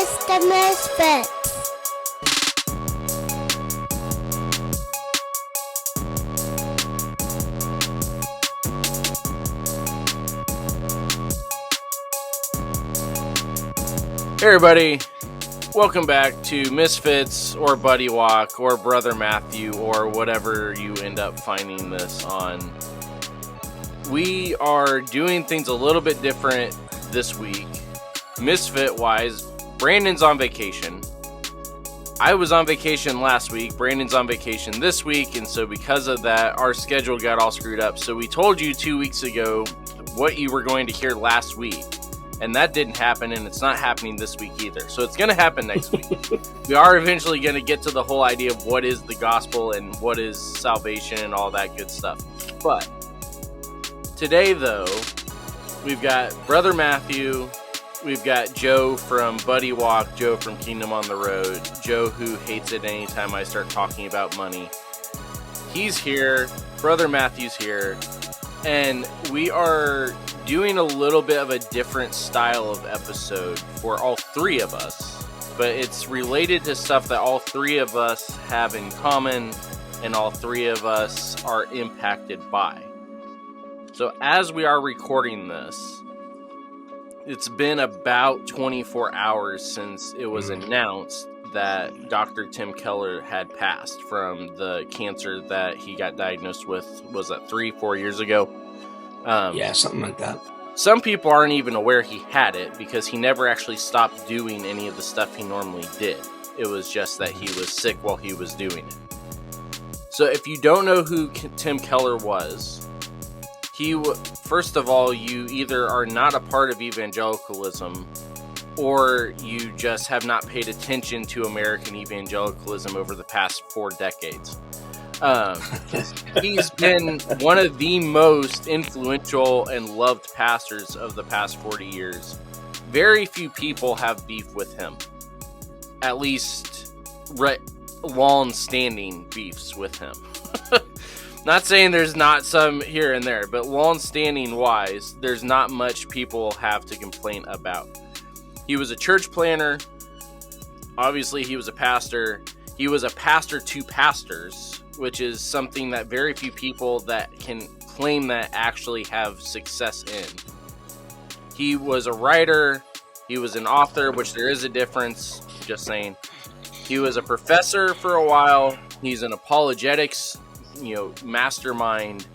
It's the Misfits. Hey everybody, welcome back to Misfits or Buddy Walk or Brother Matthew or whatever you end up finding this on. We are doing things a little bit different this week. Misfit-wise, Brandon's on vacation. I was on vacation last week, Brandon's on vacation this week, and so because of that, our schedule got all screwed up. So we told you 2 weeks ago what you were going to hear last week. And that didn't happen, and it's not happening this week either. So it's going to happen next week. We are eventually going to get to the whole idea of what is the gospel and what is salvation and all that good stuff. But today, though, we've got Brother Matthew, we've got Joe from Buddy Walk, Joe from Kingdom on the Road, Joe who hates it anytime I start talking about money. He's here, Brother Matthew's here, and we are doing a little bit of a different style of episode for all three of us, but it's related to stuff that all three of us have in common and all three of us are impacted by. So as we are recording this, it's been about 24 hours since it was announced that Dr. Tim Keller had passed from the cancer that he got diagnosed with, was that 3-4 years ago? Yeah, something like that. Some people aren't even aware he had it because he never actually stopped doing any of the stuff he normally did. It was just that he was sick while he was doing it. So if you don't know who Tim Keller was, first of all, you either are not a part of evangelicalism or you just have not paid attention to American evangelicalism over the past 4 decades. He's been one of the most influential and loved pastors of the past 40 years. Very few people have beef with him. At least long-standing beefs with him. Not saying there's not some here and there, but long-standing wise, there's not much people have to complain about. He was a church planner. Obviously, he was a pastor. He was a pastor to pastors, which is something that very few people that can claim that actually have success in. He was a writer. He was an author, which there is a difference, just saying. He was a professor for a while. He's an apologetics, mastermind.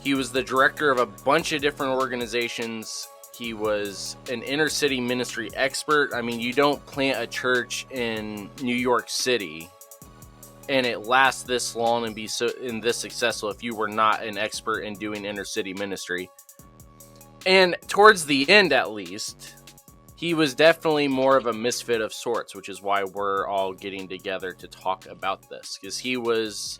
He was the director of a bunch of different organizations. He was an inner city ministry expert. I mean, you don't plant a church in New York City and it lasts this long and be this successful if you were not an expert in doing inner city ministry. And towards the end, at least, he was definitely more of a misfit of sorts, which is why we're all getting together to talk about this, because he was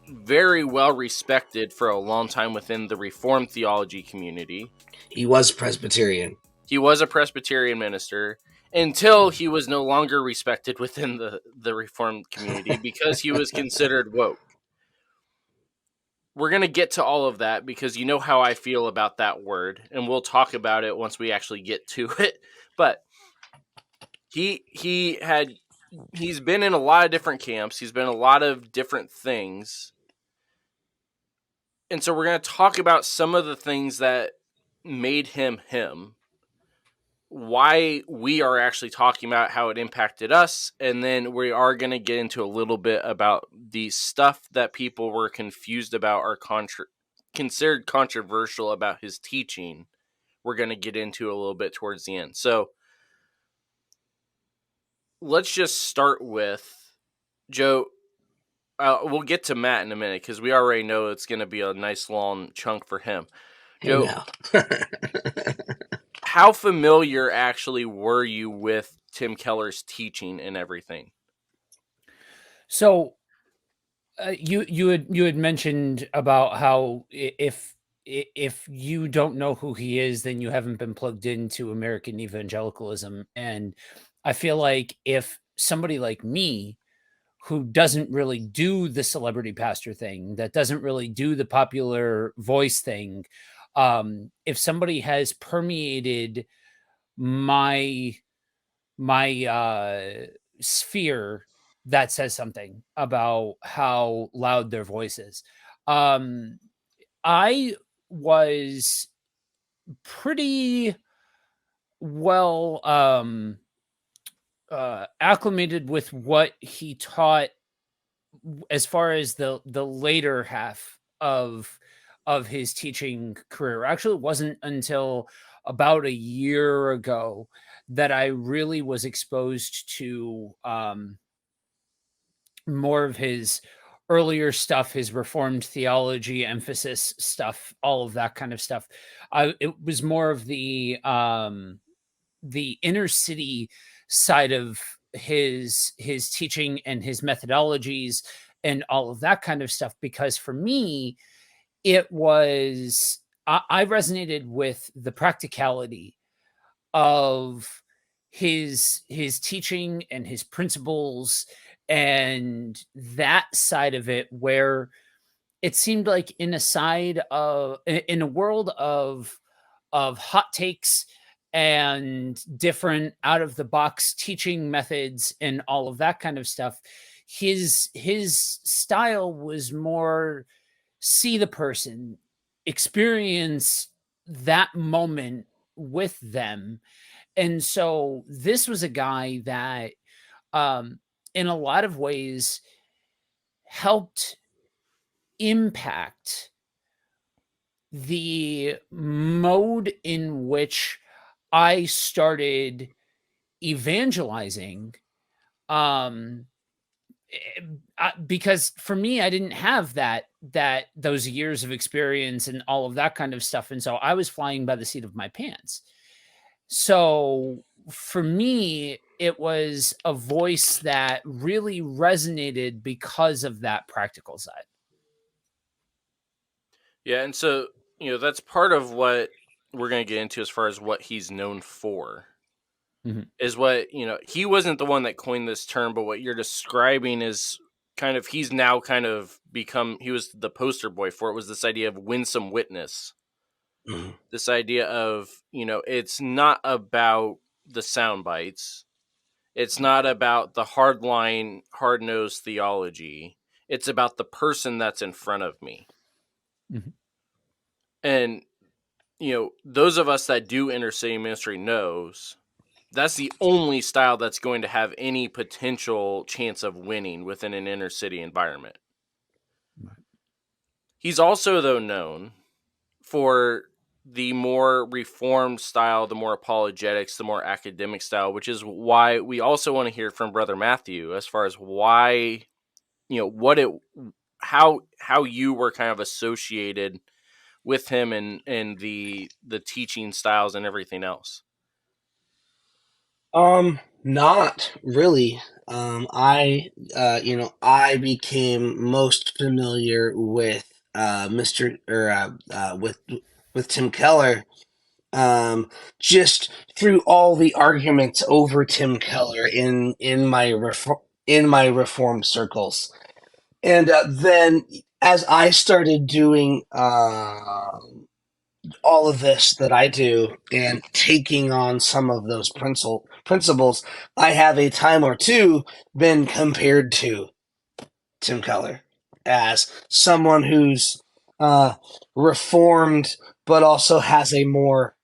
very well respected for a long time within the Reformed theology community. He was Presbyterian. He was a Presbyterian minister until he was no longer respected within the Reformed community because he was considered woke. We're going to get to all of that because you know how I feel about that word, and we'll talk about it once we actually get to it. But he's been in a lot of different camps. He's been in a lot of different things. And so we're going to talk about some of the things that made him him, why we are actually talking about how it impacted us, and then we are going to get into a little bit about the stuff that people were confused about or considered controversial about his teaching. We're going to get into a little bit towards the end. So let's just start with Joe. We'll get to Matt in a minute because we already know it's going to be a nice long chunk for him. Joe, how familiar actually were you with Tim Keller's teaching and everything? So you had mentioned about how if you don't know who he is, then you haven't been plugged into American evangelicalism. And I feel like if somebody like me, who doesn't really do the celebrity pastor thing, that doesn't really do the popular voice thing, if somebody has permeated my my sphere that says something about how loud their voice is. Um, I was pretty well acclimated with what he taught as far as the later half of his teaching career. Actually, it wasn't until about a year ago that I really was exposed to more of his earlier stuff, his reformed theology emphasis stuff, all of that kind of stuff. It was more of the inner city side of his teaching and his methodologies and all of that kind of stuff, because for me it was I resonated with the practicality of his teaching and his principles and that side of it, where it seemed like in a world of hot takes and different out of the box teaching methods and all of that kind of stuff, his style was more see the person, experience that moment with them. And so this was a guy that um in a lot of ways helped impact the mode in which I started evangelizing. Um, because for me, I didn't have those years of experience and all of that kind of stuff, and so I was flying by the seat of my pants. So for me, it was a voice that really resonated because of that practical side. Yeah, and so, that's part of what we're going to get into as far as what he's known for. Mhm. Is what, he wasn't the one that coined this term, but what you're describing is kind of, he's now kind of become, he was the poster boy for it, was this idea of winsome witness. Mhm. This idea of, it's not about the sound bites. It's not about the hardline, hard-nosed theology. It's about the person that's in front of me. Mhm. And, those of us that do inner city ministry knows that's the only style that's going to have any potential chance of winning within an inner city environment. He's also, though, known for the more reformed style, the more apologetics, the more academic style, which is why we also want to hear from Brother Matthew as far as why, how you were kind of associated with him and the teaching styles and everything else. Not really. I became most familiar with Mr. or with Tim Keller, just through all the arguments over Tim Keller in my reform circles, and then as I started doing all of this that I do and taking on some of those principles, I have a time or two been compared to Tim Keller as someone who's reformed, but also has a more,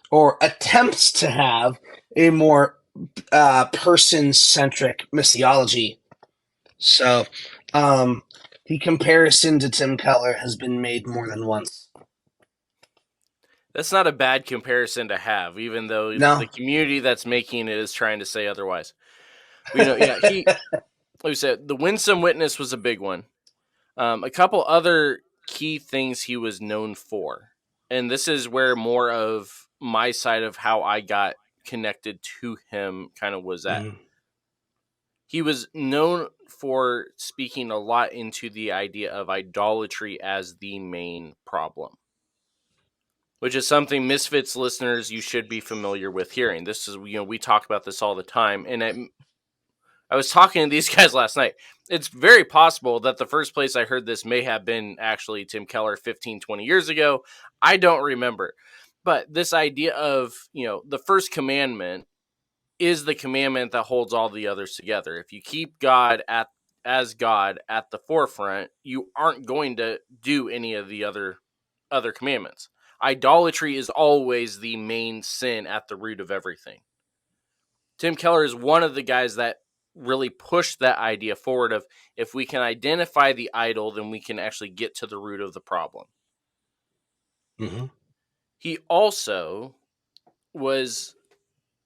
or attempts to have a more person centric missiology. So, the comparison to Tim Keller has been made more than once. That's not a bad comparison to have, even though No. the community that's making it is trying to say otherwise. But, yeah, like we said, the Winsome Witness was a big one. A couple other key things he was known for, and this is where more of my side of how I got connected to him kind of was at. Mhm. He was known for speaking a lot into the idea of idolatry as the main problem, which is something Misfits listeners you should be familiar with hearing. This is, we talk about this all the time, and I was talking to these guys last night. It's very possible that the first place I heard this may have been actually Tim Keller 15, 20 years ago. I don't remember. But this idea of, the first commandment is the commandment that holds all the others together. If you keep God as God at the forefront, you aren't going to do any of the other commandments. Idolatry is always the main sin at the root of everything. Tim Keller is one of the guys that really pushed that idea forward of, if we can identify the idol, then we can actually get to the root of the problem. Mm-hmm. He also was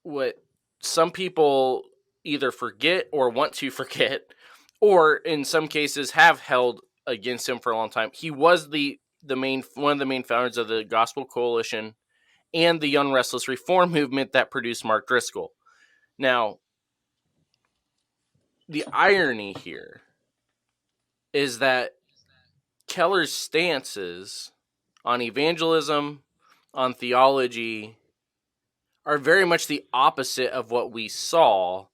what some people either forget or want to forget, or in some cases have held against him for a long time. He was one of the main founders of the Gospel Coalition and the Young Restless Reform movement that produced Mark Driscoll. Now, the irony here is that Keller's stances on evangelism, on theology, are very much the opposite of what we saw,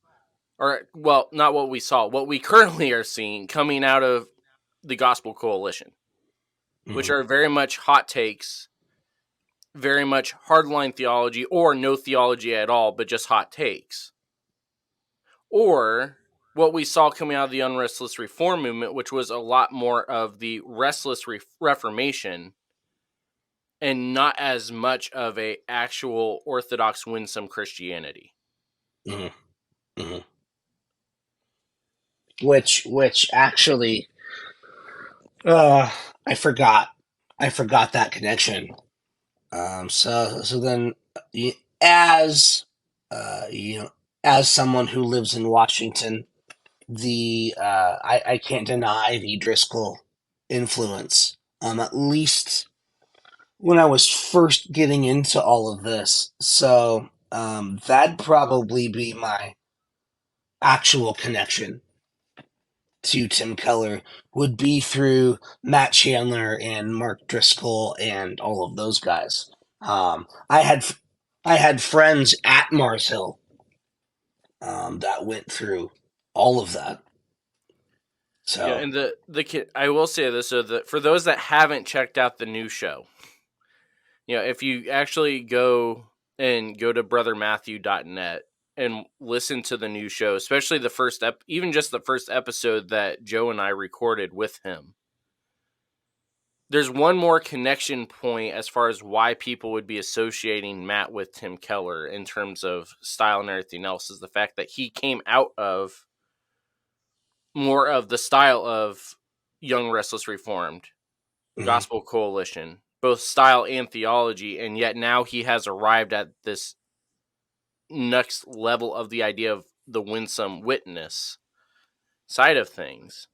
or, well, not what we saw, what we currently are seeing coming out of the Gospel Coalition, which are very much hot takes, very much hardline theology, or no theology at all, but just hot takes. Or what we saw coming out of the Unrestless Reform movement, which was a lot more of the restless Reformation and not as much of a actual Orthodox Winsome Christianity. Mm-hmm. Mm-hmm. Which actually, I forgot that connection. So then, as you know, as someone who lives in Washington, I can't deny the Driscoll influence. At least when I was first getting into all of this. So that'd probably be my actual connection to Tim Keller, would be through Matt Chandler and Mark Driscoll and all of those guys. I had friends at Mars Hill that went through all of that. So Yeah, and the I will say this, so that for those that haven't checked out the new show, if you actually go to brothermatthew.net and listen to the new show, especially the first even just the first episode that Joe and I recorded with him, there's one more connection point as far as why people would be associating Matt with Tim Keller in terms of style and everything else, is the fact that he came out of more of the style of Young Restless Reformed, Gospel Coalition, both style and theology, and yet now he has arrived at this next level of the idea of the winsome witness side of things.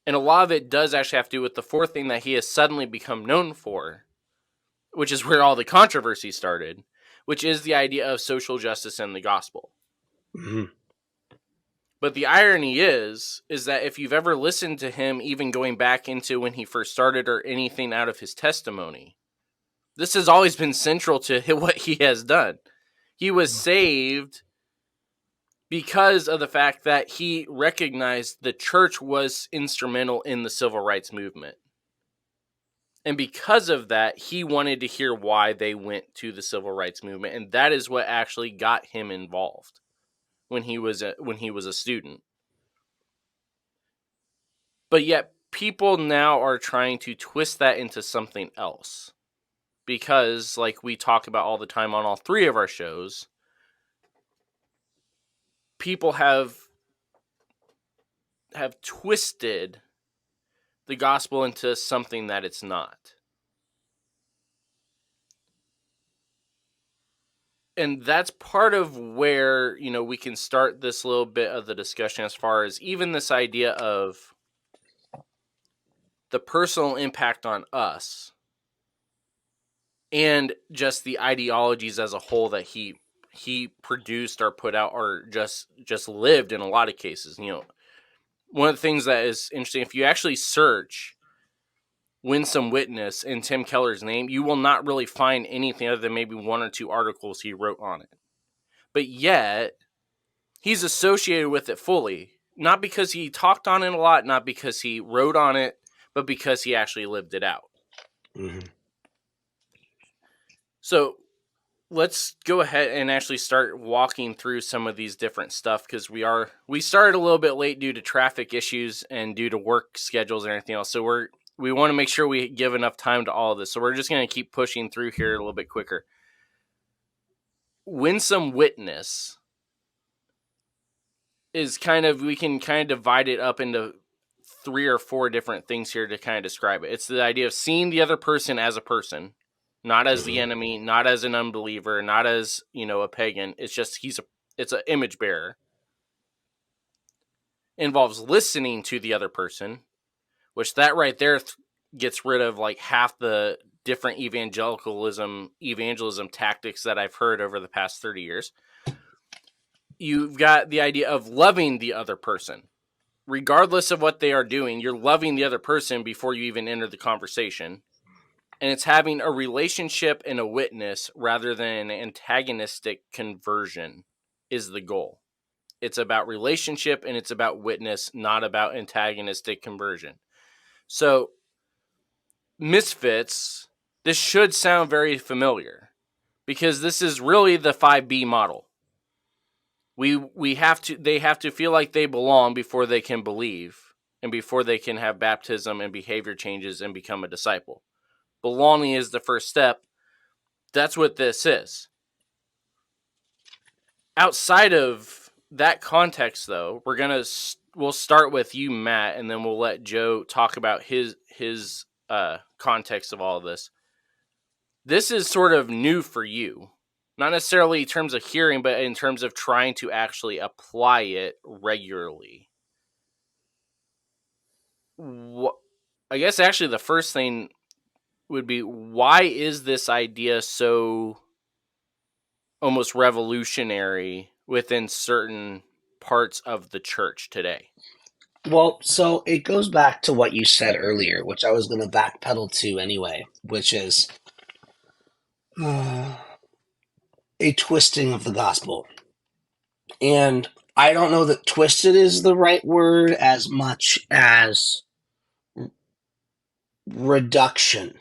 And a lot of it does actually have to do with the fourth thing that he has suddenly become known for, which is where all the controversy started, which is the idea of social justice and the gospel. Mm-hmm. But the irony is that if you've ever listened to him, even going back into when he first started or anything out of his testimony, this has always been central to what he has done. He was saved because of the fact that he recognized the church was instrumental in the civil rights movement. And because of that, he wanted to hear why they went to the civil rights movement. And that is what actually got him involved when he was a student. But yet people now are trying to twist that into something else. Because, like we talk about all the time on all three of our shows, people have twisted the gospel into something that it's not. And that's part of where, we can start this little bit of the discussion as far as even this idea of the personal impact on us and just the ideologies as a whole that he produced or put out or just lived in a lot of cases. One of the things that is interesting, if you actually search Winsome Witness in Tim Keller's name, you will not really find anything other than maybe one or two articles he wrote on it. But yet, he's associated with it fully. Not because he talked on it a lot, not because he wrote on it, but because he actually lived it out. Mm-hmm. So, let's go ahead and actually start walking through some of these different stuff, because we started a little bit late due to traffic issues and due to work schedules and everything else. So we want to make sure we give enough time to all of this. So we're just going to keep pushing through here a little bit quicker. Winsome witness is we can kind of divide it up into 3 or 4 different things here to kind of describe it. It's the idea of seeing the other person as a person, not as the enemy, not as an unbeliever, not as, a pagan. It's just it's an image bearer. It involves listening to the other person, which that right there gets rid of like half the different evangelism tactics that I've heard over the past 30 years. You've got the idea of loving the other person. Regardless of what they are doing, you're loving the other person before you even enter the conversation. And it's having a relationship and a witness rather than an antagonistic conversion is the goal. It's about relationship and it's about witness, not about antagonistic conversion. So, Misfits, this should sound very familiar because this is really the 5B model. They have to feel like they belong before they can believe and before they can have baptism and behavior changes and become a disciple. Belonging is the first step. That's what this is. Outside of that context, though, we'll start with you, Matt, and then we'll let Joe talk about his context of all of this. This is sort of new for you. Not necessarily in terms of hearing, but in terms of trying to actually apply it regularly. I guess actually the first thing would be, why is this idea so almost revolutionary within certain parts of the church today? Well, so it goes back to what you said earlier, which I was going to backpedal to anyway, which is a twisting of the gospel. And I don't know that twisted is the right word as much as reduction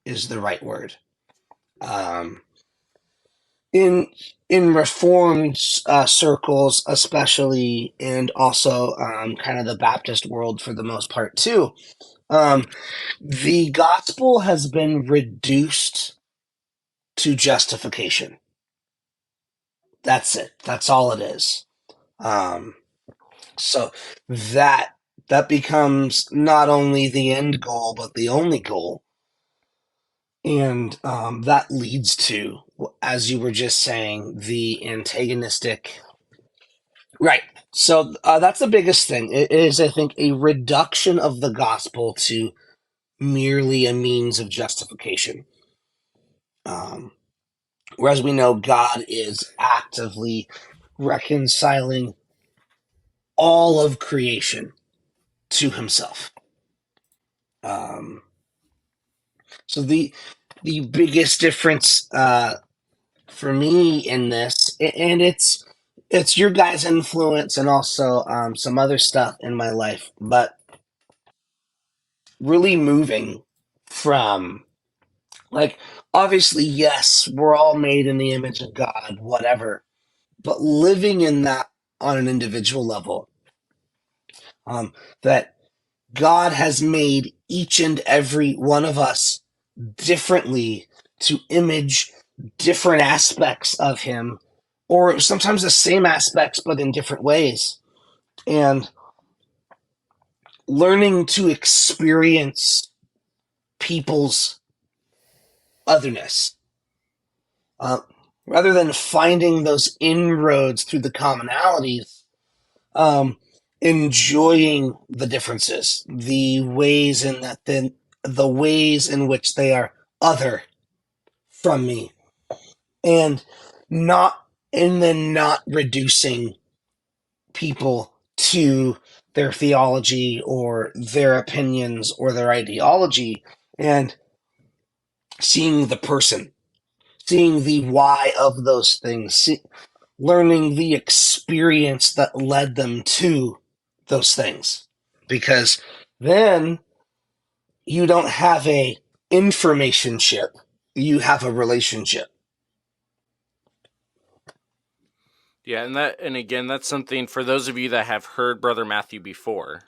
is the right word. In Reformed circles, especially, and also kind of the Baptist world for the most part too, the gospel has been reduced to justification. That's it. That's all it is. So that becomes not only the end goal, but the only goal. And that leads to, as you were just saying, the antagonistic. Right. So that's the biggest thing. It is, I think, a reduction of the gospel to merely a means of justification. Whereas we know God is actively reconciling all of creation to himself. So the biggest difference for me in this, and it's your guys' influence and also some other stuff in my life, but really moving from, like, obviously, yes, we're all made in the image of God, whatever, but living in that on an individual level, that God has made each and every one of us differently to image different aspects of him, or sometimes the same aspects but in different ways, and learning to experience people's otherness, rather than finding those inroads through the commonalities, enjoying the differences, the ways in which they are other from me, and then not reducing people to their theology or their opinions or their ideology, and seeing the person, seeing the why of those things, learning the experience that led them to those things. Because then you don't have a information ship, you have a relationship. Yeah, and again, that's something for those of you that have heard Brother Matthew before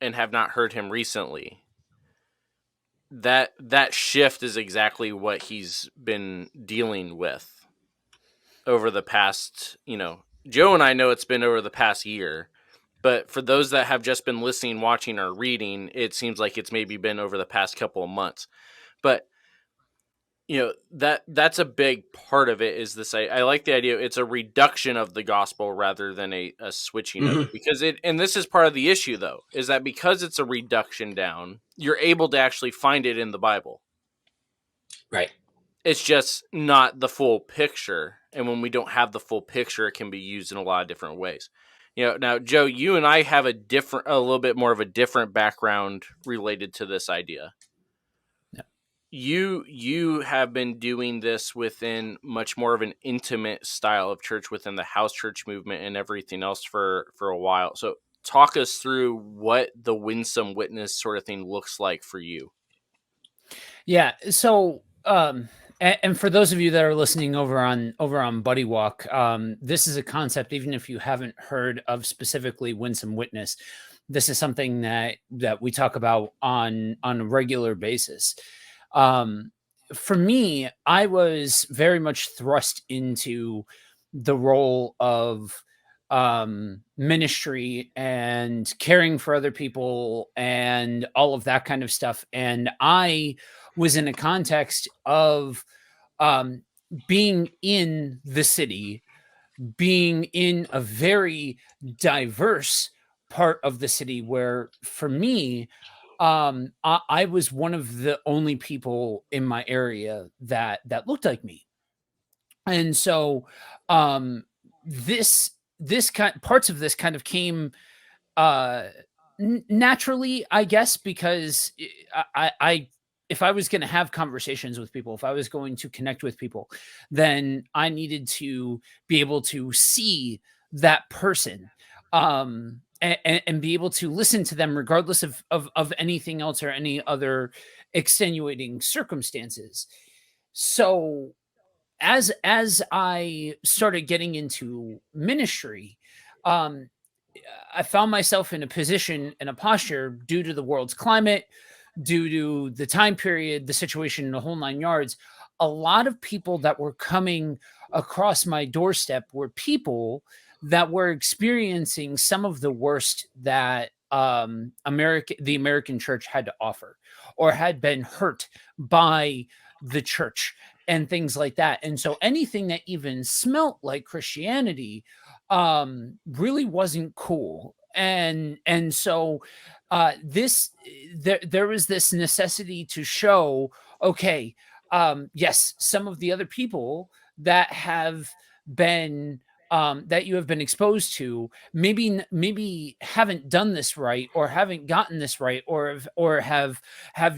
and have not heard him recently. That shift is exactly what he's been dealing with over the past, Joe and I know it's been over the past year, but for those that have just been listening, watching, or reading, it seems like it's maybe been over the past couple of months. But that's a big part of it, is this. I like the idea it's a reduction of the gospel rather than a switching of Mhm. it, because and this is part of the issue, though, is that because it's a reduction down, you're able to actually find it in the Bible. Right. It's just not the full picture, and when we don't have the full picture, it can be used in a lot of different ways. Now, Joe, you and I have a little bit more of a different background related to this idea. You have been doing this within much more of an intimate style of church within the house church movement and everything else for a while. So talk us through what the Winsome Witness sort of thing looks like for you. Yeah. So, and for those of you that are listening over on Buddy Walk, this is a concept. Even if you haven't heard of specifically Winsome Witness, this is something that we talk about on a regular basis. For me, I was very much thrust into the role of ministry and caring for other people and all of that kind of stuff. And I was in a context of um, being in the city, being in a very diverse part of the city where, for me, I was one of the only people in my area that looked like me. And so um this kind parts of this kind of came uh naturally, I guess, because I if I was going to have conversations with people, if I was going to connect with people, then I needed to be able to see that person, and be able to listen to them regardless of anything else or any other extenuating circumstances. So as I started getting into ministry, um, I found myself in a position and a posture, due to the world's climate, due to the time period, the situation, the whole nine yards. A lot of people that were coming across my doorstep were people that were experiencing some of the worst that the American church had to offer, or had been hurt by the church and things like that. And so anything that even smelt like Christianity really wasn't cool. And so this there was this necessity to show, okay, yes, some of the other people that have been that you have been exposed to, maybe haven't done this right, or haven't gotten this right, or have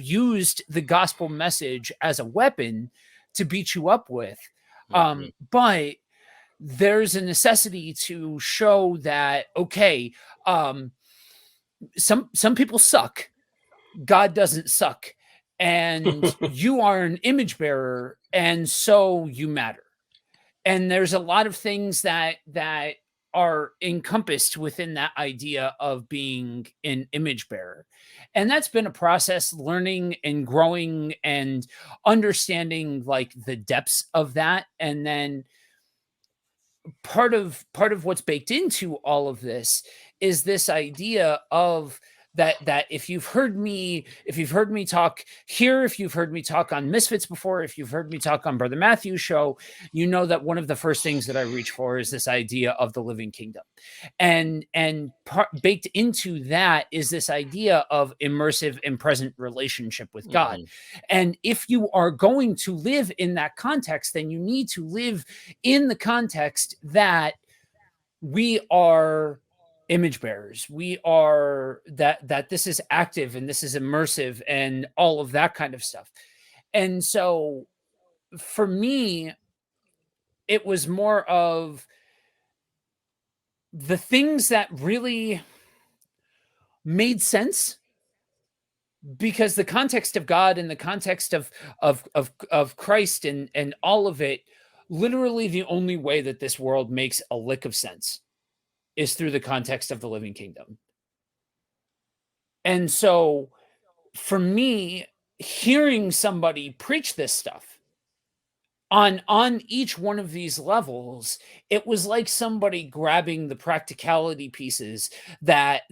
used the gospel message as a weapon to beat you up with. Mm-hmm. But there's a necessity to show that, okay, um, some people suck. God doesn't suck, and you are an image bearer, and so you matter. And there's a lot of things that are encompassed within that idea of being an image bearer. And that's been a process, learning and growing and understanding like the depths of that. And then part of what's baked into all of this is this idea of that if you've heard me talk here, if you've heard me talk on Misfits before, if you've heard me talk on Brother Matthew's show, you know that one of the first things that I reach for is this idea of the living kingdom. Baked into that is this idea of immersive and present relationship with God. Mm-hmm. And if you are going to live in that context, then you need to live in the context that we are image bearers. We are that this is active and this is immersive and all of that kind of stuff. And so for me, it was more of the things that really made sense, because the context of God and the context of Christ and all of it literally the only way that this world makes a lick of sense is through the context of the living kingdom. And so for me, hearing somebody preach this stuff on each one of these levels, it was like somebody grabbing the practicality pieces that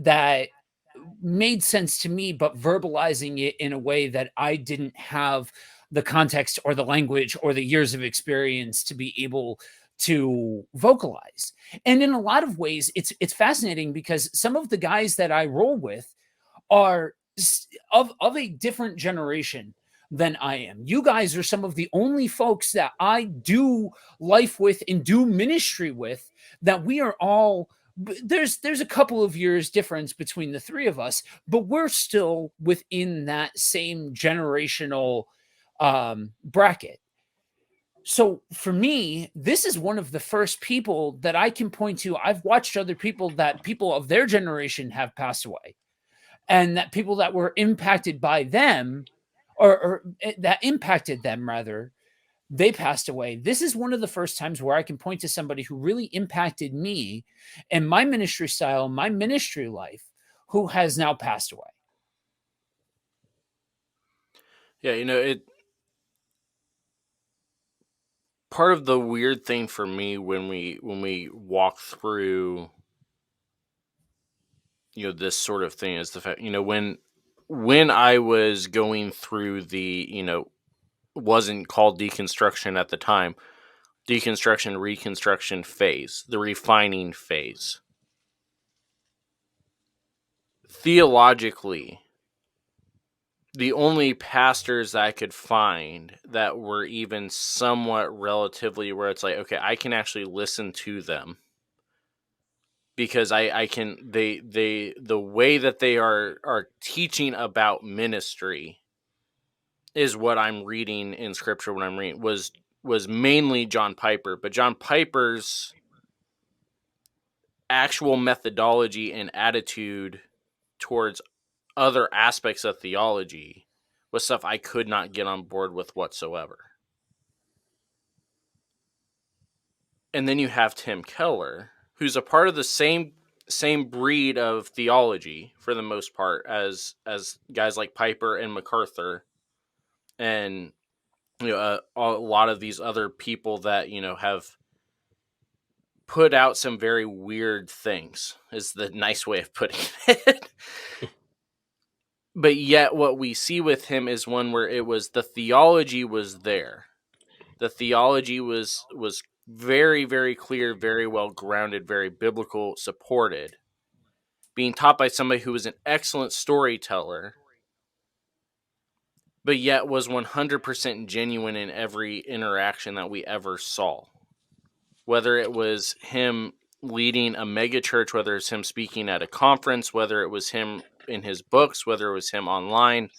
made sense to me, but verbalizing it in a way that I didn't have the context or the language or the years of experience to be able to vocalize. And in a lot of ways, it's fascinating because some of the guys that I roll with are of a different generation than I am. You guys are some of the only folks that I do life with and do ministry with that we are all there's a couple of years difference between the three of us, but we're still within that same generational bracket. So for me, this is one of the first people that I can point to. I've watched other people that people of their generation have passed away, and that people that were impacted by them or that impacted them rather, they passed away. This is one of the first times where I can point to somebody who really impacted me and my ministry style, my ministry life, who has now passed away. Yeah, it part of the weird thing for me when we walk through this sort of thing is the fact when I was going through the wasn't called deconstruction at the time, deconstruction reconstruction phase, the refining phase. Theologically, the only pastors I could find that were even somewhat relatively where it's like, okay, I can actually listen to them because I can the way that they are teaching about ministry is what I'm reading in scripture when I'm reading was mainly John Piper, but John Piper's actual methodology and attitude towards other aspects of theology was stuff I could not get on board with whatsoever. And then you have Tim Keller, who's a part of the same breed of theology for the most part as guys like Piper and MacArthur, and a lot of these other people that have put out some very weird things, is the nice way of putting it. But yet what we see with him is one where it was the theology was there. The theology was very, very clear, very well grounded, very biblical, supported. Being taught by somebody who was an excellent storyteller, but yet was 100% genuine in every interaction that we ever saw. Whether it was him leading a mega church, whether it's him speaking at a conference, whether it was him in his books, whether it was him online,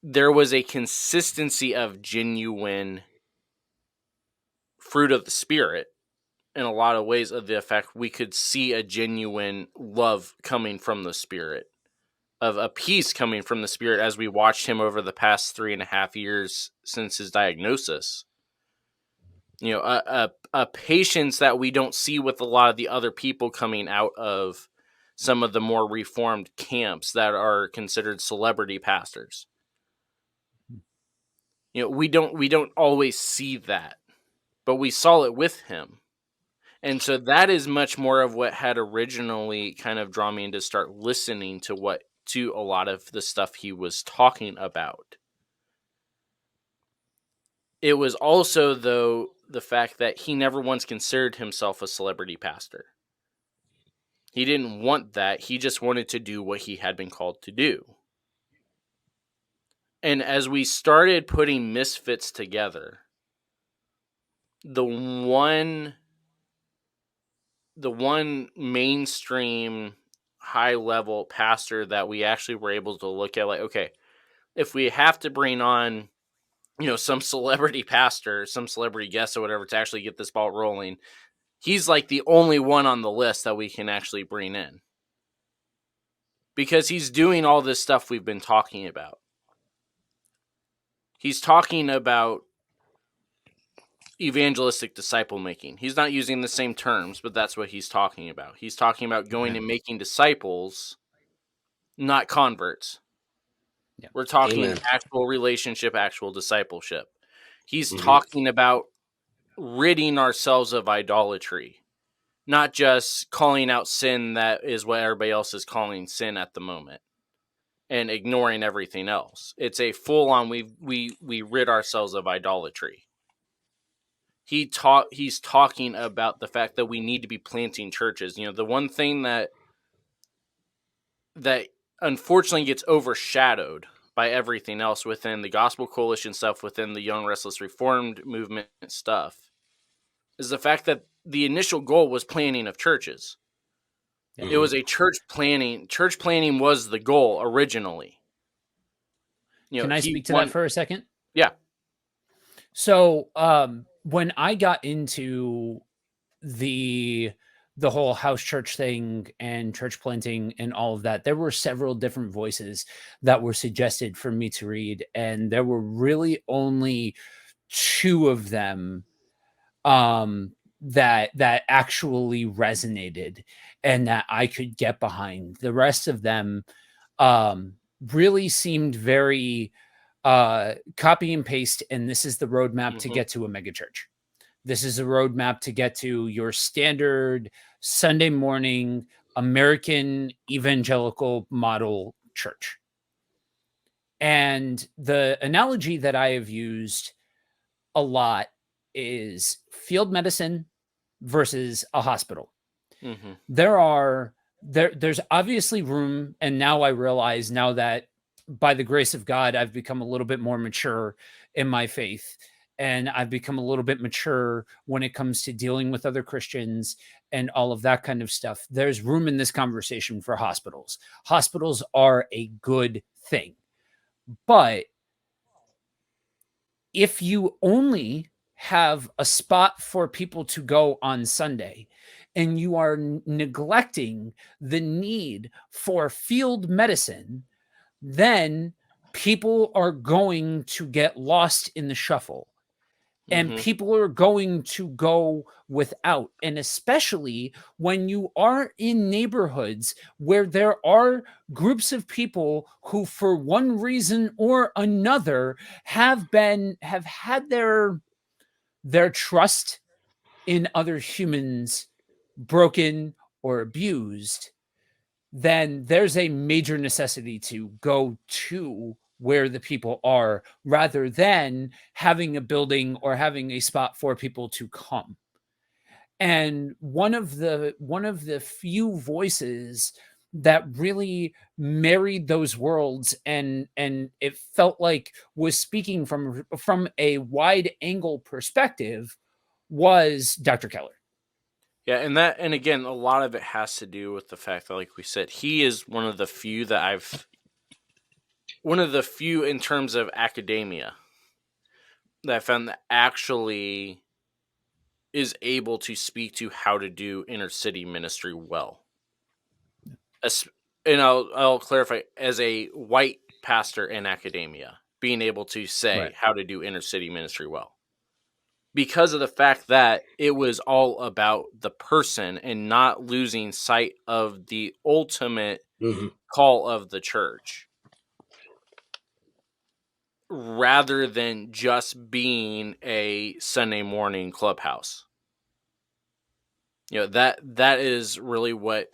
there was a consistency of genuine fruit of the Spirit in a lot of ways, of the effect we could see a genuine love coming from the Spirit, of a peace coming from the Spirit as we watched him over the past 3.5 years since his diagnosis. A patience that we don't see with a lot of the other people coming out of some of the more reformed camps that are considered celebrity pastors. We don't always see that, but we saw it with him. And so that is much more of what had originally kind of drawn me into start listening to a lot of the stuff he was talking about. It was also, though, the fact that he never once considered himself a celebrity pastor. He didn't want that. He just wanted to do what he had been called to do. And as we started putting Misfits together, the one mainstream high level pastor that we actually were able to look at, like, okay, if we have to bring on some celebrity pastor, some celebrity guest or whatever to actually get this ball rolling, he's like the only one on the list that we can actually bring in, because he's doing all this stuff we've been talking about. He's talking about evangelistic disciple making. He's not using the same terms, but that's what he's talking about. He's talking about going and making disciples, not converts. Yeah. We're talking Amen. actual relationship, actual discipleship. He's Mhm. talking about ridding ourselves of idolatry, not just calling out sin that is what everybody else is calling sin at the moment and ignoring everything else. It's a full on we rid ourselves of idolatry. He's talking about the fact that we need to be planting churches. You know, the one thing that unfortunately gets overshadowed by everything else within the Gospel Coalition stuff, within the Young Restless Reformed movement stuff, is the fact that the initial goal was planting of churches. Yeah. It was a church planting. Church planting was the goal originally. You know, Can I speak to that for a second? Yeah. So when I got into the whole house church thing and church planting and all of that, there were several different voices that were suggested for me to read, and there were really only two of them that actually resonated and that I could get behind. The rest of them really seemed very copy and paste, and this is the roadmap to get to a megachurch. This is a roadmap to get to your standard Sunday morning American evangelical model church. And the analogy that I have used a lot is field medicine versus a hospital. Mm-hmm. There's obviously room, and now I realize, now that by the grace of God I've become a little bit more mature in my faith, and I've become a little bit mature when it comes to dealing with other Christians and all of that kind of stuff. There's room in this conversation for hospitals. Hospitals are a good thing. But if you only have a spot for people to go on Sunday and you are neglecting the need for field medicine, then people are going to get lost in the shuffle. And people are going to go without. And especially when you are in neighborhoods where there are groups of people who, for one reason or another, have had their trust in other humans broken or abused, then there's a major necessity to go to where the people are rather than having a building or having a spot for people to come. And one of the few voices that really married those worlds and it felt like was speaking from a wide angle perspective was Dr. Keller. Yeah, and again, a lot of it has to do with the fact that, like we said, he is one of the few in terms of academia that I found that actually is able to speak to how to do inner city ministry well. And I'll clarify, as a white pastor in academia, being able to say how to do inner city ministry well. Because of the fact that it was all about the person and not losing sight of the ultimate call of the church, rather than just being a Sunday morning clubhouse. You know, that is really what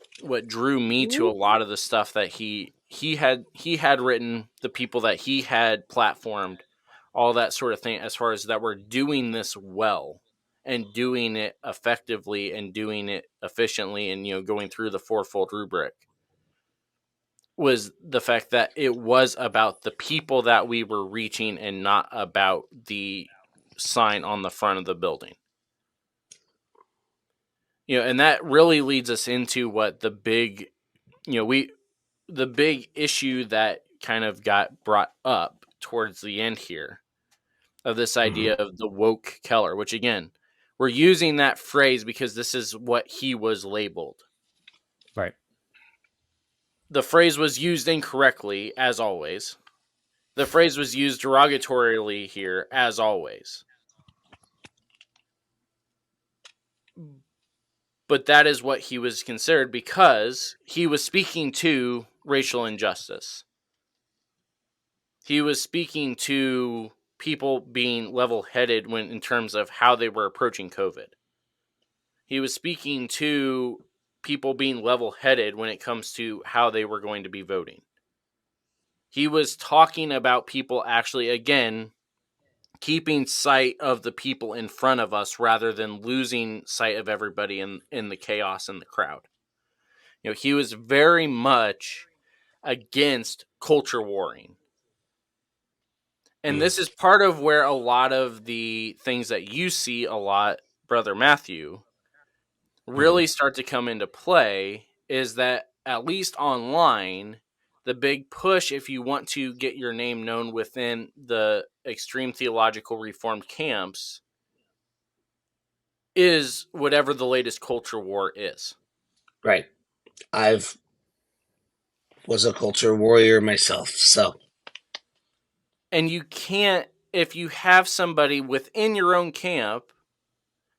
drew me to a lot of the stuff that he had written, the people that he had platformed, all that sort of thing, as far as that we're doing this well and doing it effectively and doing it efficiently, and, you know, going through the fourfold rubric, was the fact that it was about the people that we were reaching and not about the sign on the front of the building. You know, and that really leads us into what the big, the big issue that kind of got brought up towards the end here, of this idea of the woke Keller, which, again, we're using that phrase because this is what he was labeled. Right. The phrase was used incorrectly, as always. The phrase was used derogatorily here, as always. But that is what he was considered because he was speaking to racial injustice. He was speaking to people being level-headed when in terms of how they were approaching COVID. He was speaking to people being level-headed when it comes to how they were going to be voting. He was talking about people actually, again, keeping sight of the people in front of us rather than losing sight of everybody in the chaos and the crowd. You know, he was very much against culture warring. And this is part of where a lot of the things that you see a lot, Brother Matthew, really start to come into play is that at least online, the big push, if you want to get your name known within the extreme theological reformed camps, is whatever the latest culture war is. Right. I've was a culture warrior myself, so. And you can't, if you have somebody within your own camp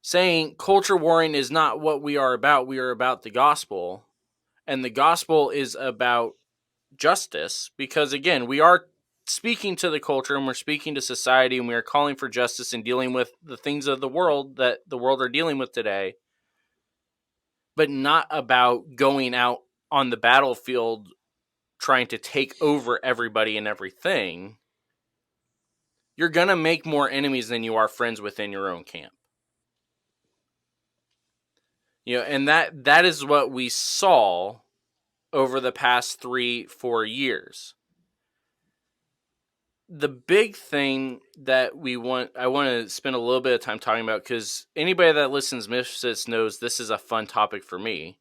saying culture warring is not what we are about the gospel, and the gospel is about justice, because again, we are speaking to the culture and we're speaking to society and we are calling for justice and dealing with the things of the world that the world are dealing with today, but not about going out on the battlefield trying to take over everybody and everything. You're going to make more enemies than you are friends within your own camp. You know, and that is what we saw over the past 3-4 years. The big thing that I want to spend a little bit of time talking about, because anybody that listens to Misfits knows this is a fun topic for me.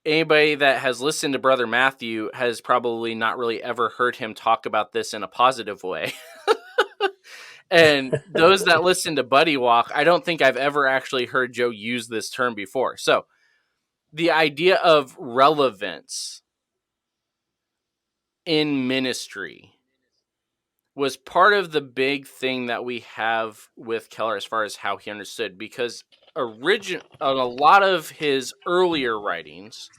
Anybody that has listened to Brother Matthew has probably not really ever heard him talk about this in a positive way. And those that listen to Buddy Walk, I don't think I've ever actually heard Joe use this term before. So the idea of relevance in ministry was part of the big thing that we have with Keller as far as how he understood, because a lot of his earlier writings,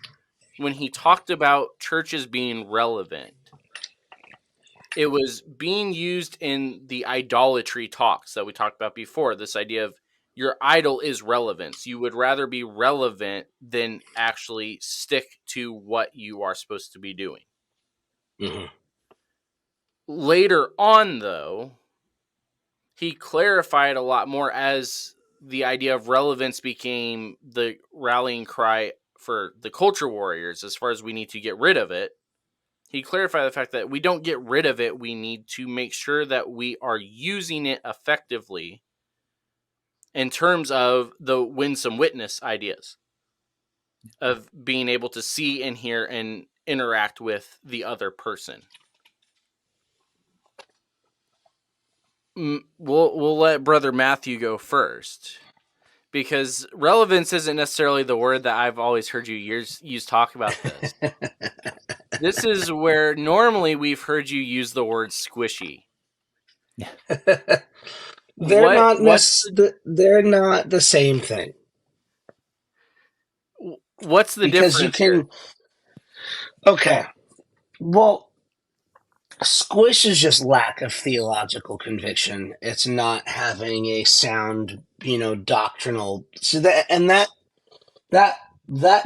when he talked about churches being relevant, it was being used in the idolatry talks that we talked about before. This idea of your idol is relevance. You would rather be relevant than actually stick to what you are supposed to be doing. Mm-hmm. Later on, though, he clarified a lot more as the idea of relevance became the rallying cry for the culture warriors as far as we need to get rid of it. He clarified the fact that we don't get rid of it. We need to make sure that we are using it effectively in terms of the winsome witness ideas of being able to see and hear and interact with the other person. We'll let Brother Matthew go first, because relevance isn't necessarily the word that I've always heard you use talk about this. This is where normally we've heard you use the word squishy. They're not What's the same thing. the Because you difference here? can. Okay. Well, squish is just lack of theological conviction. It's not having a sound, doctrinal. So that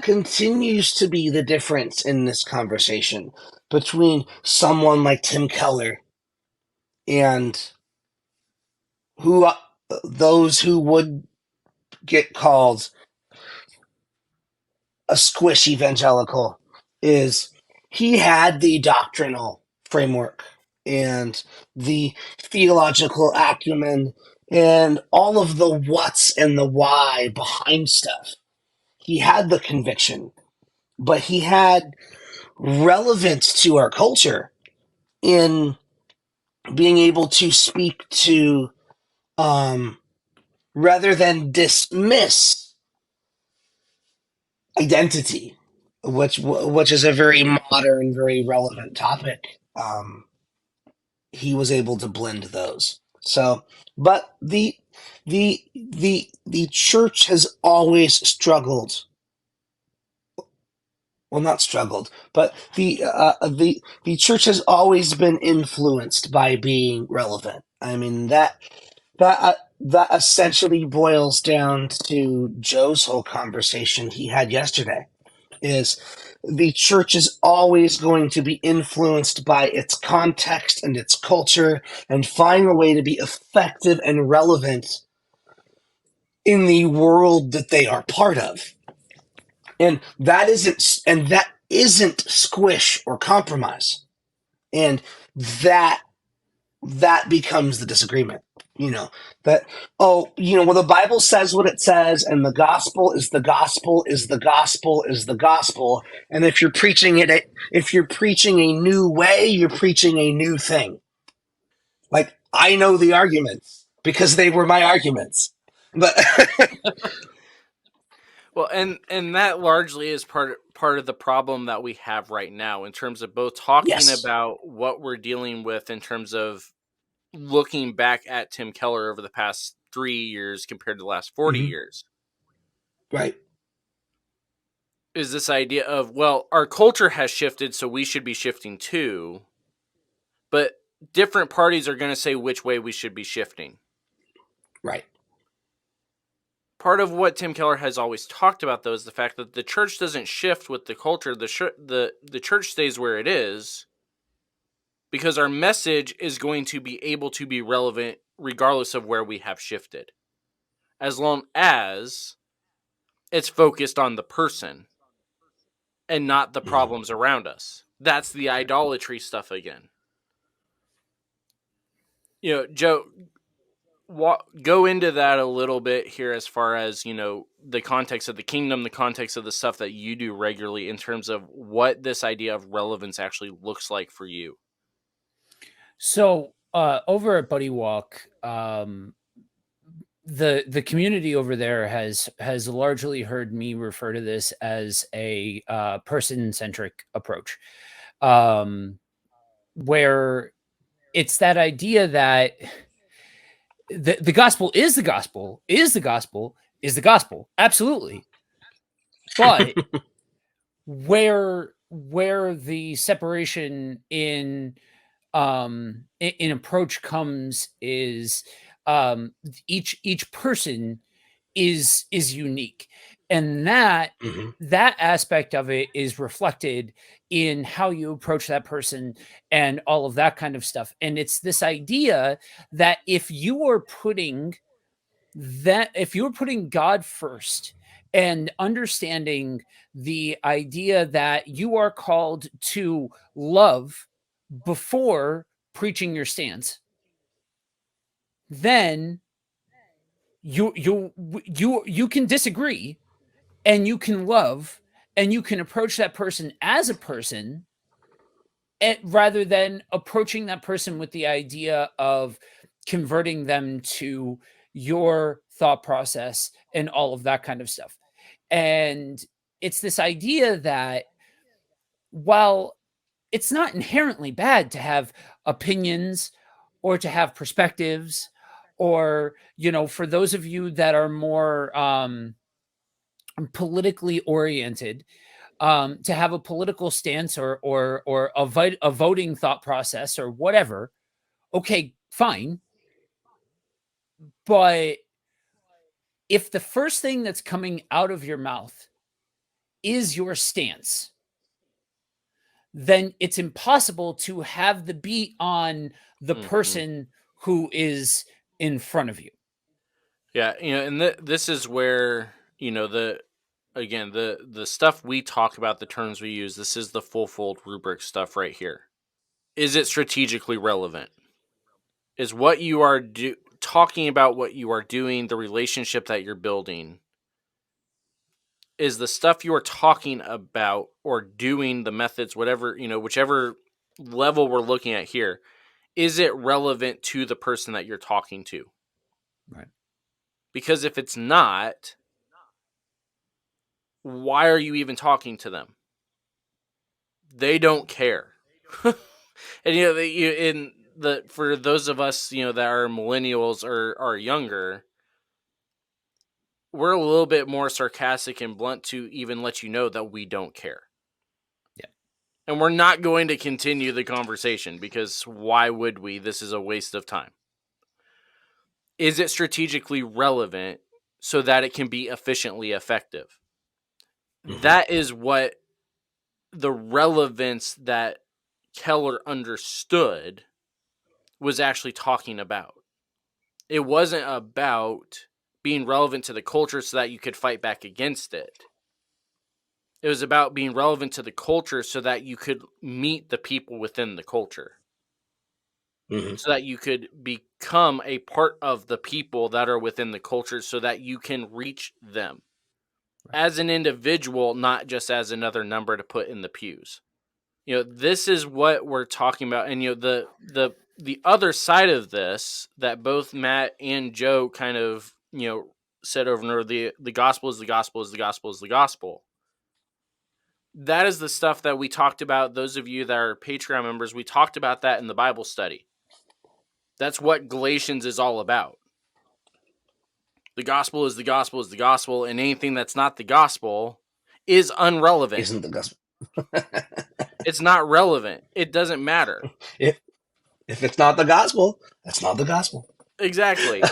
continues to be the difference in this conversation between someone like Tim Keller and those who would get called a squish evangelical. Is he had the doctrinal framework and the theological acumen and all of the what's and the why behind stuff. He had the conviction, but he had relevance to our culture in being able to speak to, rather than dismiss identity, which is a very modern, very relevant topic. He was able to blend those. So, but the church has always struggled. Well, not struggled, but the church has always been influenced by being relevant. I mean that essentially boils down to Joe's whole conversation he had yesterday. Is the church is always going to be influenced by its context and its culture, and find a way to be effective and relevant in the world that they are part of. And that isn't squish or compromise. And that that becomes the disagreement. You know, that, well, the Bible says what it says, and the gospel is the gospel is the gospel is the gospel. And if you're preaching a new way, you're preaching a new thing. Like, I know the arguments because they were my arguments. But Well, and that largely is part of the problem that we have right now in terms of both talking yes. about what we're dealing with in terms of looking back at Tim Keller over the past 3 years compared to the last 40 Hmm. years. Right. Is this idea of, well, our culture has shifted, so we should be shifting too. But different parties are going to say which way we should be shifting. Right. Part of what Tim Keller has always talked about, though, is the fact that the church doesn't shift with the culture. The church stays where it is because our message is going to be able to be relevant regardless of where we have shifted, as long as it's focused on the person and not the Mhm. problems around us. That's the idolatry stuff again. Joe, go into that a little bit here as far as, the context of the kingdom, the context of the stuff that you do regularly in terms of what this idea of relevance actually looks like for you. So over at Buddy Walk, the community over there has largely heard me refer to this as a person centric approach, um, where it's that idea that the gospel is the gospel is the gospel is the gospel, absolutely, but where the separation in approach comes is each person is unique, and Mhm. that aspect of it is reflected in how you approach that person and all of that kind of stuff. And it's this idea that if you're putting God first and understanding the idea that you are called to love before preaching your stance, then you can disagree and you can love and you can approach that person as a person, rather than approaching that person with the idea of converting them to your thought process and all of that kind of stuff. And it's this idea that while it's not inherently bad to have opinions or to have perspectives, or for those of you that are more politically oriented, to have a political stance or a voting thought process or whatever. Okay, fine. But if the first thing that's coming out of your mouth is your stance, then it's impossible to have the beat on the Mm-hmm. person who is in front of you. Yeah, and this is where, the stuff we talk about, the terms we use, this is the full fold rubric stuff right here. Is it strategically relevant? Is what you are talking about, what you are doing, the relationship that you're building, is the stuff you are talking about or doing, the methods, whatever, whichever level we're looking at here, is it relevant to the person that you're talking to? Right. Because if it's not, why are you even talking to them? They don't care. And for those of us, that are millennials or are younger, we're a little bit more sarcastic and blunt to even let you know that we don't care. Yeah. And we're not going to continue the conversation because why would we? This is a waste of time. Is it strategically relevant so that it can be efficiently effective? Mhm. That is what the relevance that Keller understood was actually talking about. It wasn't about being relevant to the culture so that you could fight back against it. It was about being relevant to the culture so that you could meet the people within the culture. Mhm. So that you could become a part of the people that are within the culture so that you can reach them as an individual, not just as another number to put in the pews. This is what we're talking about. And the other side of this that both Matt and Joe kind of, said over and over, the gospel is the gospel is the gospel is the gospel. That is the stuff that we talked about. Those of you that are Patreon members, we talked about that in the Bible study. That's what Galatians is all about. The gospel is the gospel is the gospel, and anything that's not the gospel is unrelevant. Isn't the gospel. It's not relevant. It doesn't matter. If it's not the gospel, that's not the gospel. Exactly.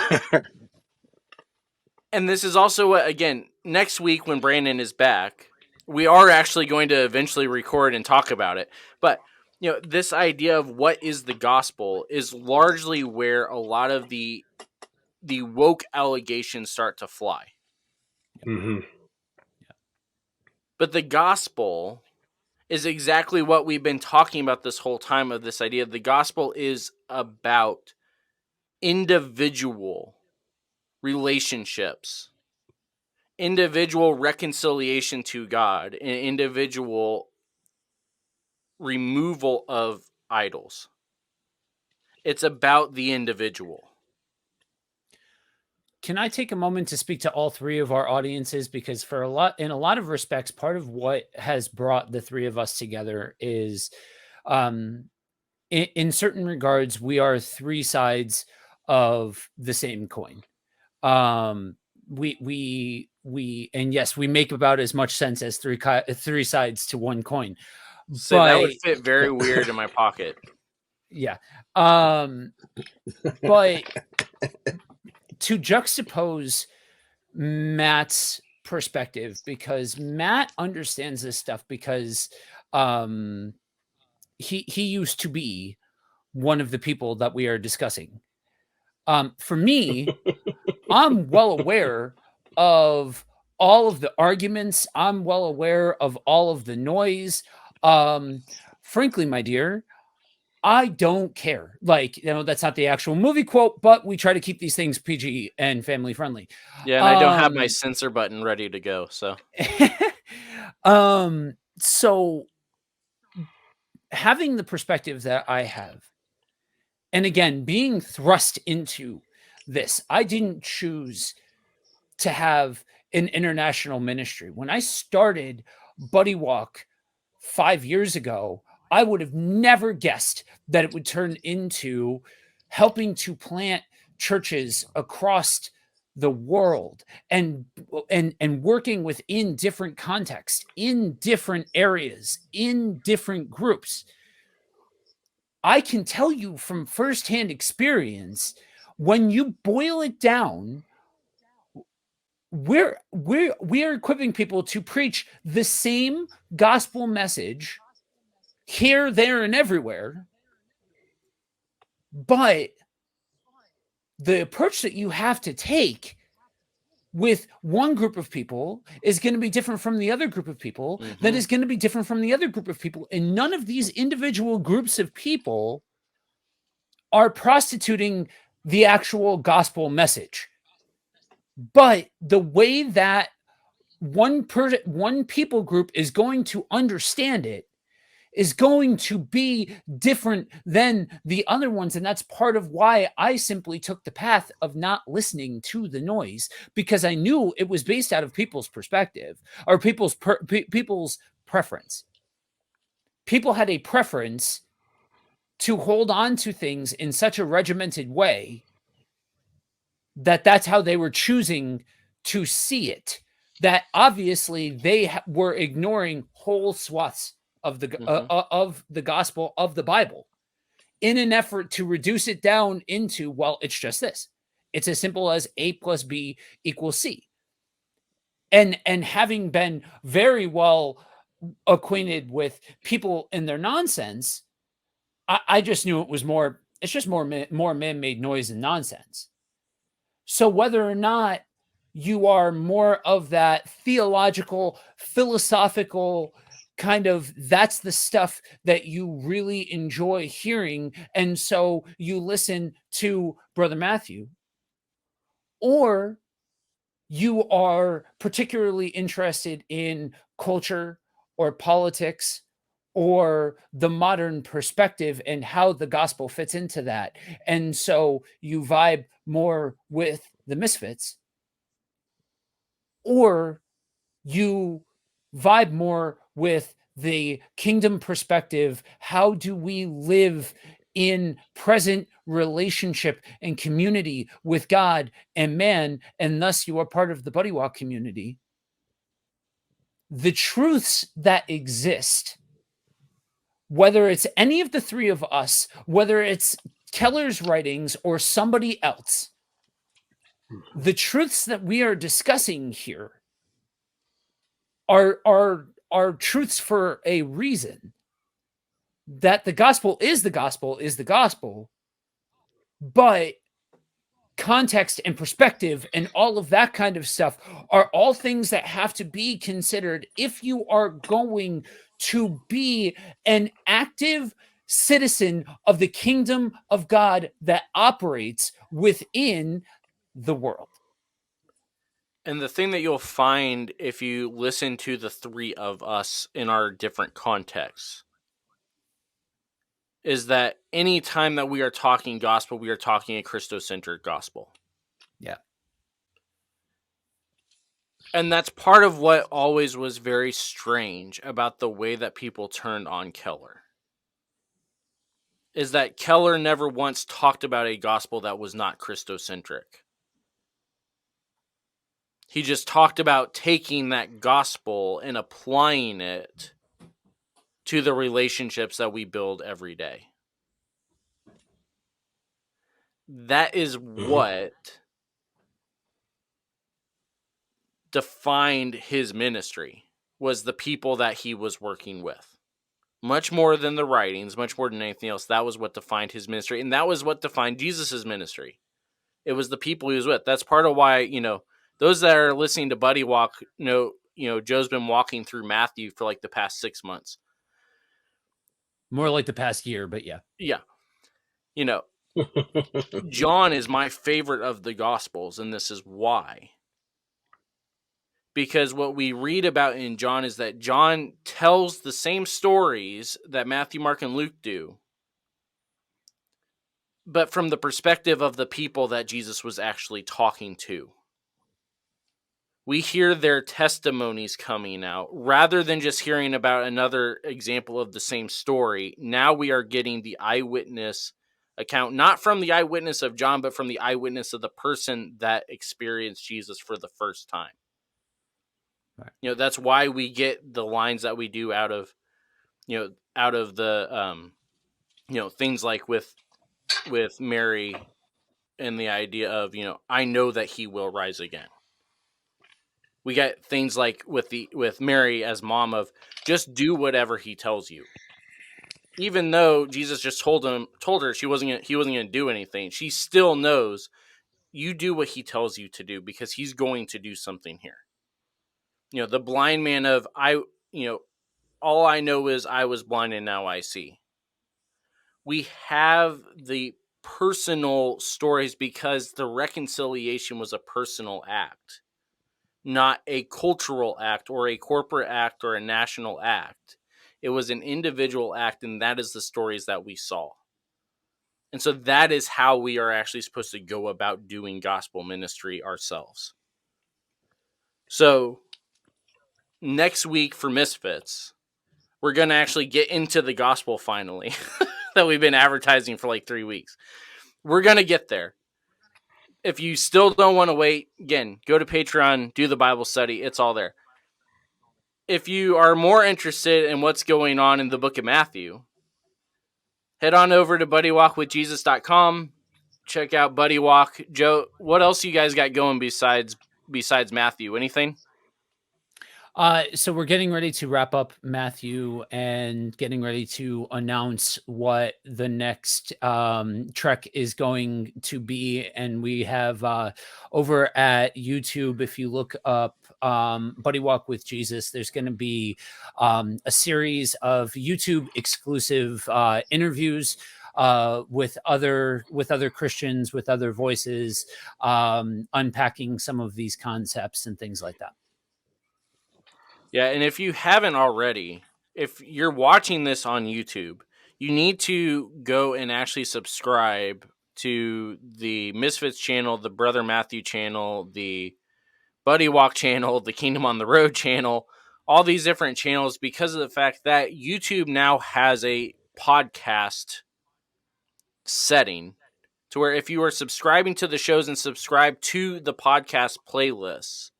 And this is also what, again, next week when Brandon is back, we are actually going to eventually record and talk about it. But, this idea of what is the gospel is largely where a lot of the woke allegations start to fly. Mm-hmm. But the gospel is exactly what we've been talking about this whole time, of this idea. The gospel is about individual relationships, individual reconciliation to God, and individual removal of idols. It's about the individual. Can I take a moment to speak to all three of our audiences? Because in a lot of respects, part of what has brought the three of us together is, in certain regards, we are three sides of the same coin. And yes, we make about as much sense as three sides to one coin. So that would fit very weird in my pocket. Yeah. But to juxtapose Matt's perspective, because Matt understands this stuff, because he used to be one of the people that we are discussing. For me, I'm well aware of all of the arguments. I'm well aware of all of the noise. Frankly, my dear, I don't care. Like, that's not the actual movie quote, but we try to keep these things PG and family friendly. Yeah, and I don't have my censor button ready to go, so. So having the perspective that I have, and again, being thrust into this, I didn't choose to have an international ministry. When I started Buddy Walk 5 years ago, I would have never guessed that it would turn into helping to plant churches across the world and working within different contexts, in different areas, in different groups. I can tell you from firsthand experience, when you boil it down, we are equipping people to preach the same gospel message here, there, and everywhere. But the approach that you have to take with one group of people is going to be different from the other group of people, that is going to be different from the other group of people. And none of these individual groups of people are prostituting the actual gospel message. But the way that one people group is going to understand it is going to be different than the other ones. And that's part of why I simply took the path of not listening to the noise, because I knew it was based out of people's perspective or people's preference. People had a preference to hold on to things in such a regimented way that that's how they were choosing to see it, that obviously they were ignoring whole swaths of the gospel of the Bible in an effort to reduce it down into, well, it's just this. It's as simple as A plus B equals C. And having been very well acquainted with people and their nonsense, I just knew it was more. It's just more man-made noise and nonsense. So whether or not you are more of that theological, philosophical kind of, that's the stuff that you really enjoy hearing, and so you listen to Brother Matthew, or you are particularly interested in culture or politics or the modern perspective and how the gospel fits into that. And so you vibe more with the Misfits, or you vibe more with the kingdom perspective. How do we live in present relationship and community with God and man? And thus you are part of the Buddy Walk community. The truths that exist, whether it's any of the three of us, whether it's Keller's writings or somebody else, the truths that we are discussing here are truths for a reason. That the gospel is the gospel is the gospel, but context and perspective and all of that kind of stuff are all things that have to be considered if you are going to be an active citizen of the kingdom of God that operates within the world. And the thing that you'll find if you listen to the three of us in our different contexts is that any time that we are talking gospel, we are talking a Christocentric gospel. Yeah. And that's part of what always was very strange about the way that people turned on Keller. Is that Keller never once talked about a gospel that was not Christocentric. He just talked about taking that gospel and applying it to the relationships that we build every day. That is what defined his ministry, was the people that he was working with. Much more than the writings, much more than anything else, that was what defined his ministry. And that was what defined Jesus's ministry. It was the people he was with. That's part of why, those that are listening to Buddy Walk know, Joe's been walking through Matthew for like the past 6 months. More like the past year, but yeah. Yeah. John is my favorite of the Gospels, and this is why. Because what we read about in John is that John tells the same stories that Matthew, Mark, and Luke do, but from the perspective of the people that Jesus was actually talking to. We hear their testimonies coming out rather than just hearing about another example of the same story. Now we are getting the eyewitness account, not from the eyewitness of John, but from the eyewitness of the person that experienced Jesus for the first time. Right. That's why we get the lines that we do out of the, things like with Mary and the idea of, I know that he will rise again. We got things like with Mary as mom of just do whatever he tells you. Even though Jesus just told her he wasn't going to do anything, she still knows you do what he tells you to do because he's going to do something here. The blind man of all I know is I was blind and now I see. We have the personal stories because the reconciliation was a personal act, not a cultural act or a corporate act or a national act. It was an individual act, and that is the stories that we saw. And so that is how we are actually supposed to go about doing gospel ministry ourselves. So next week for Misfits, we're going to actually get into the gospel finally that we've been advertising for like 3 weeks. We're going to get there. If you still don't want to wait, again, go to Patreon, do the Bible study. It's all there. If you are more interested in what's going on in the book of Matthew, head on over to buddywalkwithjesus.com. Check out Buddy Walk. Joe, what else you guys got going besides Matthew? Anything? So we're getting ready to wrap up Matthew and getting ready to announce what the next trek is going to be. And we have over at YouTube, if you look up Buddy Walk with Jesus, there's going to be a series of YouTube exclusive interviews with other Christians, with other voices, unpacking some of these concepts and things like that. Yeah, and if you haven't already, if you're watching this on YouTube, you need to go and actually subscribe to the Misfits channel, the Brother Matthew channel, the Buddy Walk channel, the Kingdom on the Road channel, all these different channels, because of the fact that YouTube now has a podcast setting to where if you are subscribing to the shows and subscribe to the podcast playlists,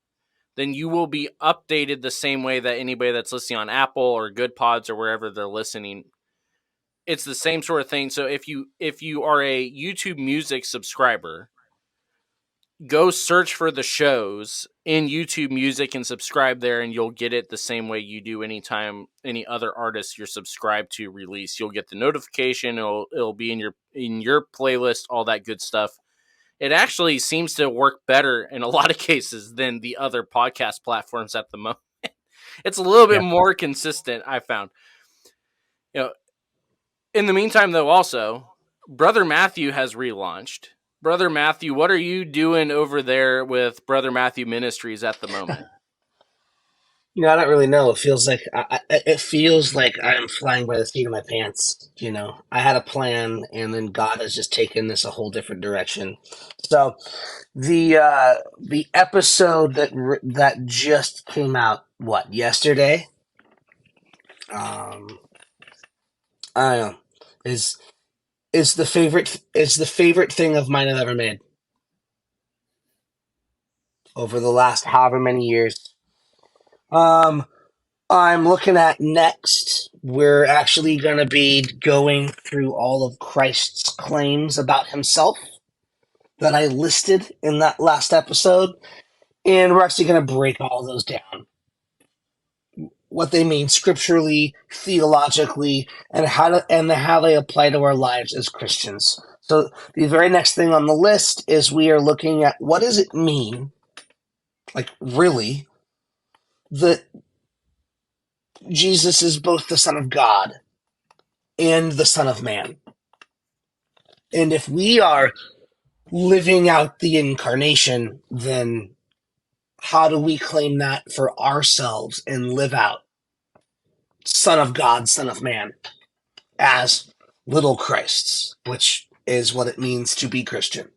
then you will be updated the same way that anybody that's listening on Apple or Good Pods or wherever they're listening. It's the same sort of thing. So if you are a YouTube Music subscriber, go search for the shows in YouTube Music and subscribe there, and you'll get it the same way you do anytime any other artist you're subscribed to release. You'll get the notification. It'll be in your playlist, all that good stuff. It actually seems to work better in a lot of cases than the other podcast platforms at the moment. It's a little bit more consistent, I found. In the meantime, though, also, Brother Matthew has relaunched. Brother Matthew, what are you doing over there with Brother Matthew Ministries at the moment? I don't really know. It feels like I'm flying by the seat of my pants. I had a plan, and then God has just taken this a whole different direction. So, the episode that just came out, yesterday? I don't know. Is the favorite thing of mine I've ever made over the last however many years. I'm looking at next. We're actually going to be going through all of Christ's claims about himself that I listed in that last episode, and we're actually going to break all those down. What they mean scripturally, theologically, and how they apply to our lives as Christians. So the very next thing on the list is we are looking at what does it mean, like really, that Jesus is both the Son of God and the Son of Man. And if we are living out the incarnation, then how do we claim that for ourselves and live out Son of God, Son of Man, as little Christs, which is what it means to be Christian.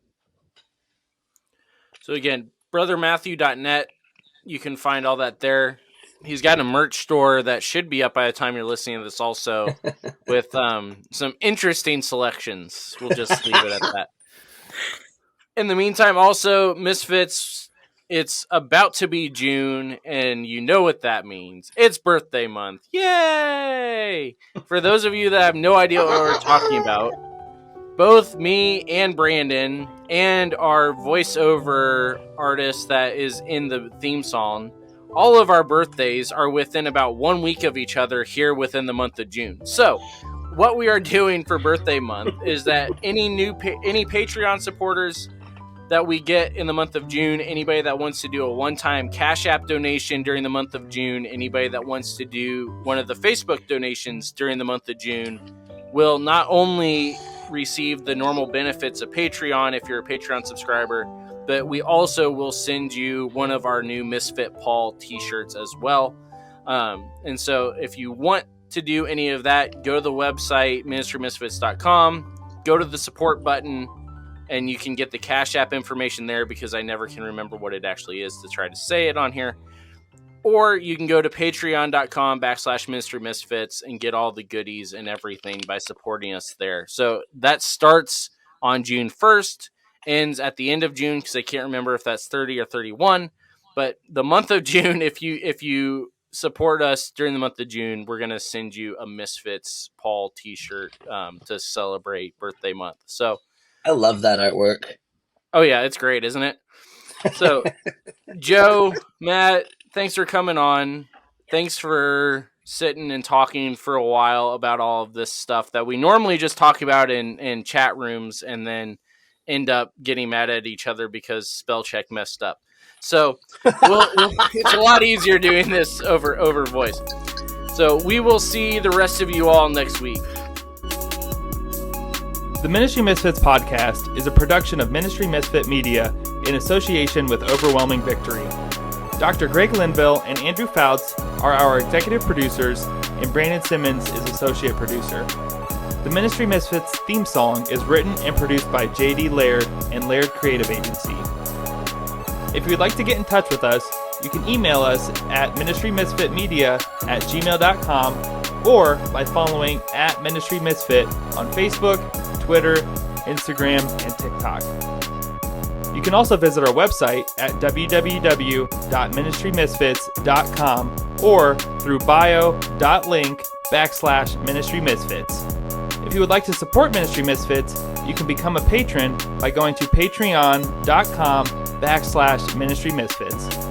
So again, brothermatthew.net, you can find all that there. He's got a merch store that should be up by the time you're listening to this also, with some interesting selections. We'll just leave it at that. In the meantime, also, Misfits, it's about to be June, and you know what that means. It's birthday month. Yay! For those of you that have no idea what we're talking about, both me and Brandon and our voiceover artist that is in the theme song, all of our birthdays are within about 1 week of each other here within the month of June. So what we are doing for birthday month is that any Patreon supporters that we get in the month of June, anybody that wants to do a one-time Cash App donation during the month of June, anybody that wants to do one of the Facebook donations during the month of June, will not only receive the normal benefits of Patreon if you're a Patreon subscriber, but we also will send you one of our new Misfit Paul t-shirts as well. And so if you want to do any of that, go to the website, ministrymisfits.com, go to the support button, and you can get the Cash App information there, because I never can remember what it actually is to try to say it on here. Or you can go to patreon.com/ministrymisfits and get all the goodies and everything by supporting us there. So that starts on June 1st. ends at the end of June because I can't remember if that's 30 or 31. But the month of June, if you support us during the month of June, we're going to send you a Misfits Paul t-shirt to celebrate birthday month. So I love that artwork. oh yeah, it's great, isn't it? So Joe, Matt, thanks for coming on. Thanks for sitting and talking for a while about all of this stuff that we normally just talk about in chat rooms and then end up getting mad at each other because spell check messed up. So it's a lot easier doing this over voice. So we will see the rest of you all next week. The Ministry Misfits podcast is a production of Ministry Misfit Media in association with Overwhelming Victory. Dr. Greg Linville and Andrew Fouts are our executive producers, and Brandon Simmons is associate producer. The Ministry Misfits theme song is written and produced by J.D. Laird and Laird Creative Agency. If you would like to get in touch with us, you can email us at ministrymisfitmedia@gmail.com or by following @ministrymisfit on Facebook, Twitter, Instagram, and TikTok. You can also visit our website at www.ministrymisfits.com or through bio.link/ministrymisfits. If you would like to support Ministry Misfits, you can become a patron by going to patreon.com/ministrymisfits.